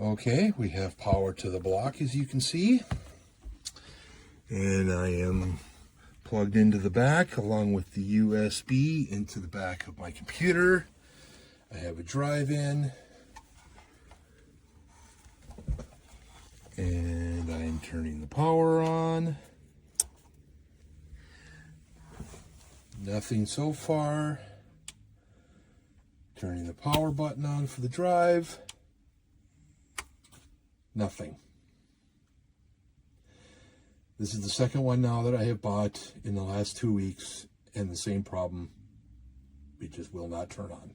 Okay, we have power to the block, as you can see. And I am plugged into the back along with the USB into the back of my computer. I have a drive-in. And I'm turning the power on. Nothing so far. Turning the power button on for the drive. Nothing. This is the second one now that I have bought in the last 2 weeks, and the same problem. It just will not turn on.